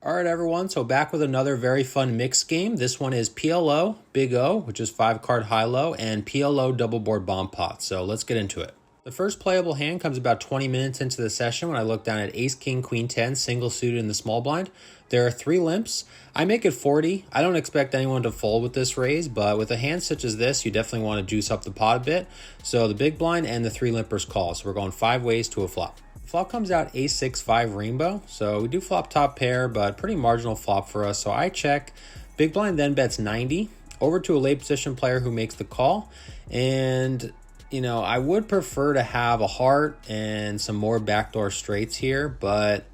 All right, everyone. So back with another very fun mixed game. This one is PLO Big O, which is 5-card high-low, and PLO double board bomb pot. So let's get into it. The first playable hand comes about 20 minutes into the session when I look down at Ace, King, Queen, 10, single suited in the small blind. There are 3 limps. I make it 40. I don't expect anyone to fold with this raise, but with a hand such as this, you definitely want to juice up the pot a bit. So the big blind and the 3 limpers call. So we're going 5 ways to a flop. Flop comes out Ace 6 5 rainbow, so we do flop top pair, but pretty marginal flop for us. So I check. Big blind then bets 90 over to a late position player who makes the call. And I would prefer to have a heart and some more backdoor straights here, but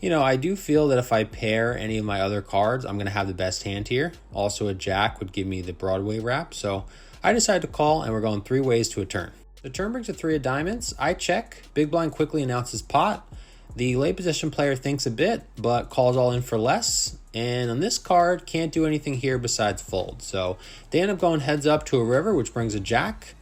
I do feel that if I pair any of my other cards, I'm going to have the best hand here. Also, a jack would give me the Broadway wrap, so I decide to call, and we're going 3 ways to a turn. The turn brings a 3 of diamonds. I check. Big blind quickly announces pot. The late position player thinks a bit, but calls all in for less. And on this card, can't do anything here besides fold. So they end up going heads up to a river, which brings a jack.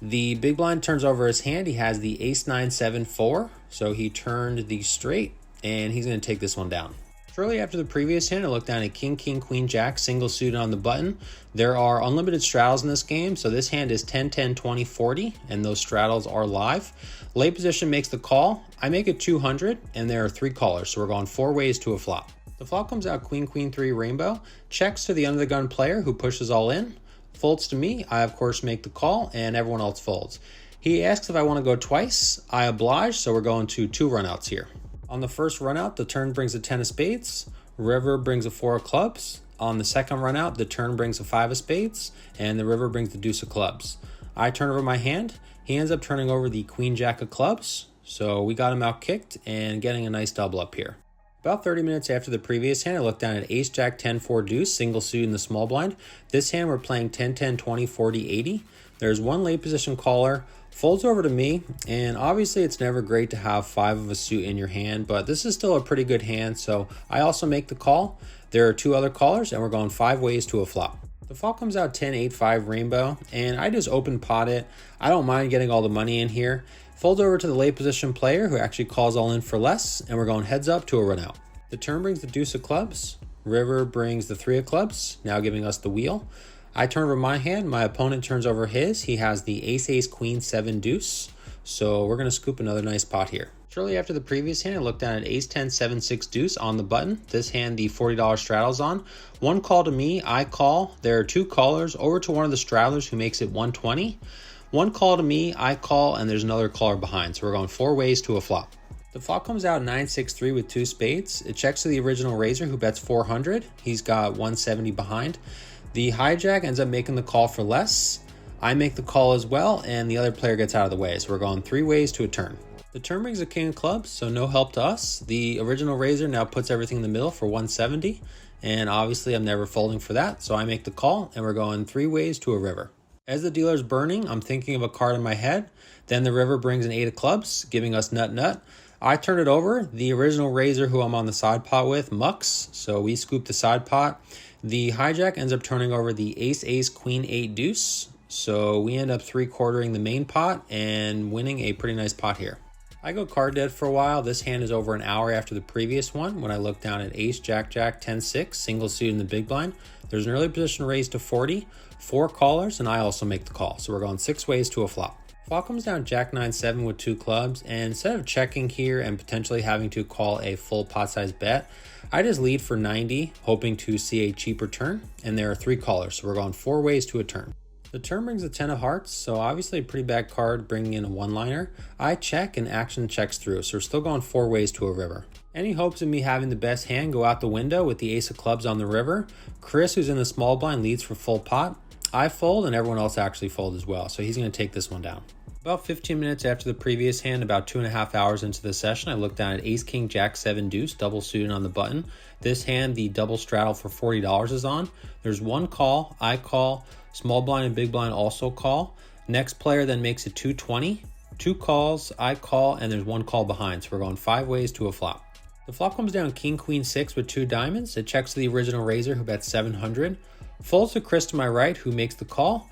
The big blind turns over his hand. He has the Ace 9 7 4. So he turned the straight, and he's going to take this one down. Shortly after the previous hand, I looked down at King, King, Queen, Jack, single suited on the button. There are unlimited straddles in this game, so this hand is 10, 10, 20, 40, and those straddles are live. Late position makes the call. I make it 200, and there are 3 callers, so we're going 4 ways to a flop. The flop comes out Queen, Queen, 3 rainbow, checks to the under the gun player who pushes all in, folds to me. I, of course, make the call, and everyone else folds. He asks if I want to go twice. I oblige, so we're going to 2 runouts here. On the first runout, the turn brings a 10 of spades, river brings a 4 of clubs. On the second runout, the turn brings a 5 of spades, and the river brings the deuce of clubs. I turn over my hand. He ends up turning over the queen jack of clubs, so we got him out kicked and getting a nice double up here. About 30 minutes after the previous hand, I look down at Ace Jack 10 4 deuce, single suited in the small blind. This hand we're playing 10 10 20 40 80. There's one late position caller, folds over to me, and obviously it's never great to have 5 of a suit in your hand, but this is still a pretty good hand, so I also make the call. There are 2 other callers, and we're going 5 ways to a flop. The flop comes out 10 8 5 rainbow, and I just open pot it. I don't mind getting all the money in here. Folds over to the late position player who actually calls all in for less, and we're going heads up to a run out. The turn brings the deuce of clubs. River brings the 3 of clubs, now giving us the wheel. I turn over my hand. My opponent turns over his. He has the Ace Ace Queen 7 deuce, so we're going to scoop another nice pot here. Shortly after the previous hand, I look down at Ace 10 7 6 deuce on the button. This hand the $40 straddles on. 1 call to me, I call. There are 2 callers over to one of the straddlers who makes it 120. 1 call to me, I call, and there's another caller behind, so we're going 4 ways to a flop. The flop comes out 9 6 3 with 2 spades. It checks to the original raiser who bets 400. He's got 170 behind. The hijack ends up making the call for less. I make the call as well, and the other player gets out of the way, so we're going 3 ways to a turn. The turn brings a king of clubs, so no help to us. The original raiser now puts everything in the middle for 170, and obviously I'm never folding for that, so I make the call, and we're going 3 ways to a river. As the dealer's burning, I'm thinking of a card in my head. Then the river brings an 8 of clubs, giving us nut nut. I turn it over. The original raiser who I'm on the side pot with mucks, so we scoop the side pot. The hijack ends up turning over the Ace Ace Queen 8 deuce, so we end up 3/4ing the main pot and winning a pretty nice pot here. I go card dead for a while. This hand is over an hour after the previous one when I look down at Ace Jack Jack 10 6, single suited in the big blind. There's an early position raise to 40, 4 callers, and I also make the call, so we're going 6 ways to a flop. Flop comes down Jack 9 7 with 2 clubs, and instead of checking here and potentially having to call a full pot size bet, I just lead for 90, hoping to see a cheaper turn, and there are 3 callers, so we're going 4 ways to a turn. The turn brings a 10 of hearts, so obviously a pretty bad card bringing in a one-liner. I check and action checks through, so we're still going 4 ways to a river. Any hopes of me having the best hand go out the window with the ace of clubs on the river. Chris, who's in the small blind, leads for full pot. I fold, and everyone else actually folds as well, so he's going to take this one down. About 15 minutes after the previous hand, about 2.5 hours into the session, I look down at Ace King Jack 7 deuce, double suited on the button. This hand, the double straddle for $40 is on. There's 1 call, I call, small blind and big blind also call. Next player then makes it 220. 2 calls, I call, and there's 1 call behind, so we're going 5 ways to a flop. The flop comes down King Queen 6 with 2 diamonds. It checks to the original raiser who bets 700. Folds to Chris to my right who makes the call.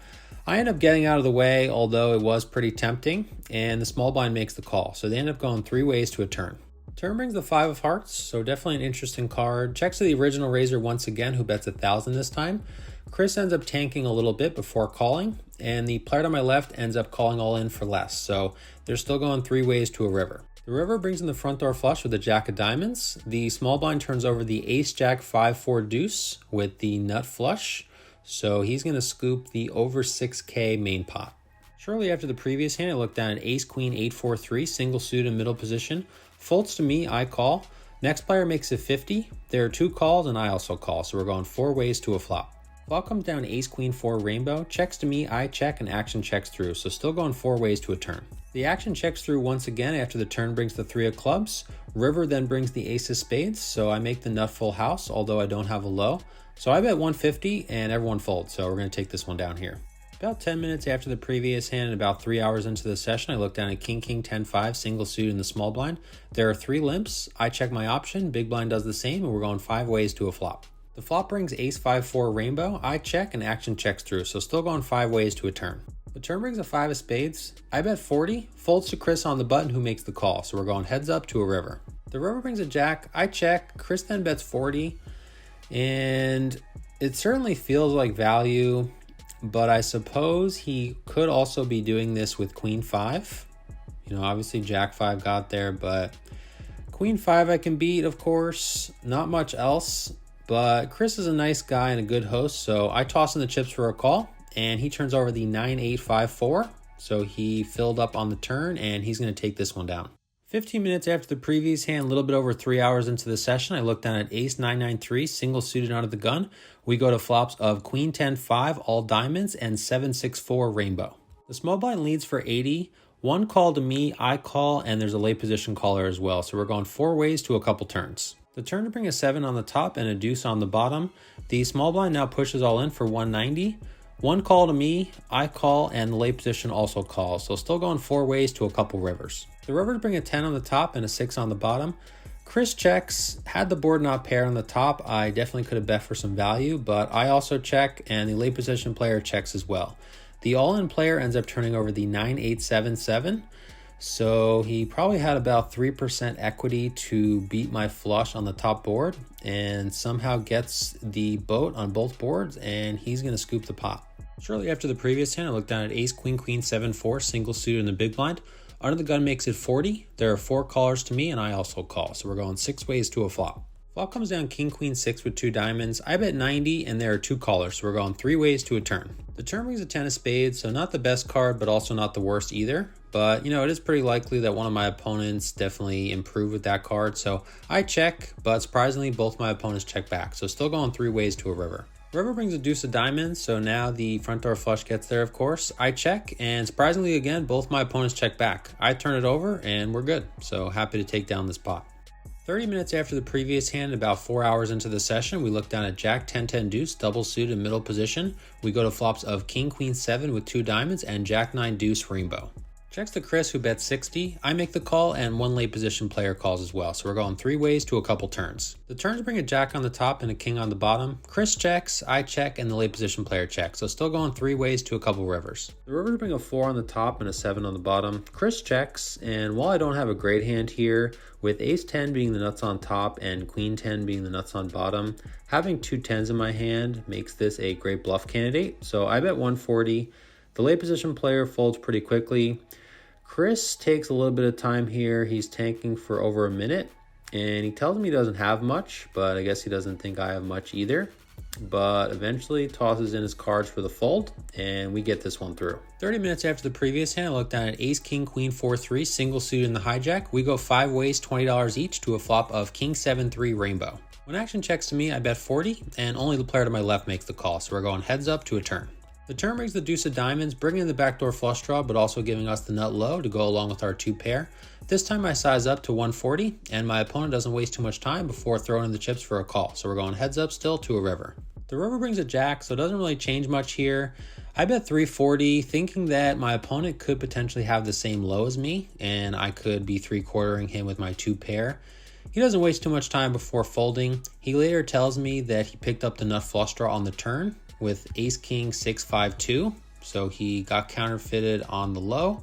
I end up getting out of the way, although it was pretty tempting, and the small blind makes the call, so they end up going 3 ways to a turn. Turn brings the 5 of hearts, so definitely an interesting card. Checks to the original raiser once again, who bets 1,000 this time. Chris ends up tanking a little bit before calling, and the player to my left ends up calling all in for less, so they're still going 3 ways to a river. The river brings in the front door flush with the jack of diamonds. The small blind turns over the ace jack 5-4 deuce with the nut flush, so he's going to scoop the over 6K main pot. Shortly after the previous hand, I looked down at ace queen 8-4-3, single suit in middle position. Folds to me, I call. Next player makes it 50. There are 2 calls and I also call, so we're going 4 ways to a flop. Flop comes down ace queen 4 rainbow. Checks to me, I check, and action checks through, so still going 4 ways to a turn. The action checks through once again after the turn brings the 3 of clubs. River then brings the ace of spades, so I make the nut full house, although I don't have a low. So I bet 150 and everyone folds, so we're going to take this one down here. About 10 minutes after the previous hand and about 3 hours into the session, I look down at king 10-5, single suit in the small blind. There are 3 limps. I check my option, big blind does the same, and we're going 5 ways to a flop. The flop brings ace 5-4 rainbow. I check and action checks through, so still going 5 ways to a turn. The turn brings a 5 of spades. I bet 40, folds to Chris on the button, who makes the call, so we're going heads up to a river. The river brings a jack. I check, Chris then bets 40, and it certainly feels like value, but I suppose he could also be doing this with queen 5. You know, obviously jack 5 got there, but queen 5 I can beat, of course. Not much else, but Chris is a nice guy and a good host, so I toss in the chips for a call, and he turns over the 9-8-5-4. So he filled up on the turn, and he's going to take this one down. 15 minutes after the previous hand, a little bit over 3 hours into the session, I look down at ace 9-9-3, single suited out of the gun. We go to flops of queen 10-5, all diamonds, and 7-6-4 rainbow. The small blind leads for 80. 1 call to me, I call, and there's a late position caller as well. So we're going 4 ways to a couple turns. The turn to bring a 7 on the top and a deuce on the bottom. The small blind now pushes all in for 190. 1 call to me, I call, and the late position also calls. So still going 4 ways to a couple rivers. The rivers bring a 10 on the top and a 6 on the bottom. Chris checks. Had the board not paired on the top, I definitely could have bet for some value, but I also check, and the late position player checks as well. The all-in player ends up turning over the 9-8-7-7. So he probably had about 3% equity to beat my flush on the top board and somehow gets the boat on both boards, and he's going to scoop the pot. Shortly after the previous hand, I looked down at ace queen 7-4, single suited in the big blind. Under the gun makes it 40. There are 4 callers to me, and I also call, so we're going 6 ways to a flop. Flop comes down king 6 with 2 diamonds. I bet 90, and there are 2 callers, so we're going 3 ways to a turn. The turn brings a 10 of spades, so not the best card, but also not the worst either. But, you know, it is pretty likely that one of my opponents definitely improved with that card. So I check, but surprisingly, both my opponents check back. So still going 3 ways to a river. River brings a deuce of diamonds, so now the front door flush gets there, of course. I check, and surprisingly, again, both my opponents check back. I turn it over, and we're good. So happy to take down this pot. 30 minutes after the previous hand, about 4 hours into the session, we look down at jack 10-10 deuce, double suited middle position. We go to flops of king 7 with 2 diamonds and jack 9 deuce rainbow. Checks to Chris, who bets 60. I make the call, and 1 late position player calls as well, so we're going 3 ways to a couple turns. The turns bring a jack on the top and a king on the bottom. Chris checks, I check, and the late position player checks, so still going 3 ways to a couple rivers. The rivers bring a 4 on the top and a 7 on the bottom. Chris checks, and while I don't have a great hand here, with ace 10 being the nuts on top and queen 10 being the nuts on bottom, having 2 10s in my hand makes this a great bluff candidate, so I bet 140. The late position player folds pretty quickly. Chris takes a little bit of time here. He's tanking for over a minute, and he tells me he doesn't have much, but I guess he doesn't think I have much either. But eventually tosses in his cards for the fold, and we get this one through. 30 minutes after the previous hand, I look down at ace king queen 4-3, single suited in the hijack. We go 5 ways, $20 each to a flop of king 7-3 rainbow. When action checks to me, I bet 40, and only the player to my left makes the call, so we're going heads up to a turn. The turn brings the deuce of diamonds, bringing in the backdoor flush draw, but also giving us the nut low to go along with our 2 pair. This time I size up to 140, and my opponent doesn't waste too much time before throwing in the chips for a call, so we're going heads up still to a river. The river brings a jack, so it doesn't really change much here. I bet 340, thinking that my opponent could potentially have the same low as me, and I could be 3/4ing him with my 2 pair. He doesn't waste too much time before folding. He later tells me that he picked up the nut flush draw on the turn with ace king 6-5-2, so he got counterfeited on the low,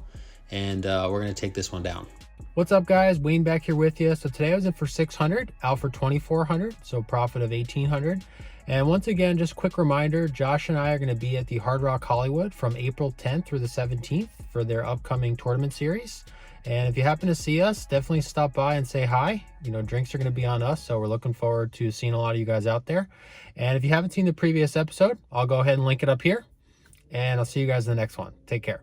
and we're going to take this one down. What's up, guys? Wayne back here with you. So today I was in for 600, out for 2,400, so profit of 1,800. And once again, just a quick reminder, Josh and I are going to be at the Hard Rock Hollywood from April 10th through the 17th for their upcoming tournament series. And if you happen to see us, definitely stop by and say hi. You know, drinks are going to be on us, so we're looking forward to seeing a lot of you guys out there. And if you haven't seen the previous episode, I'll go ahead and link it up here. And I'll see you guys in the next one. Take care.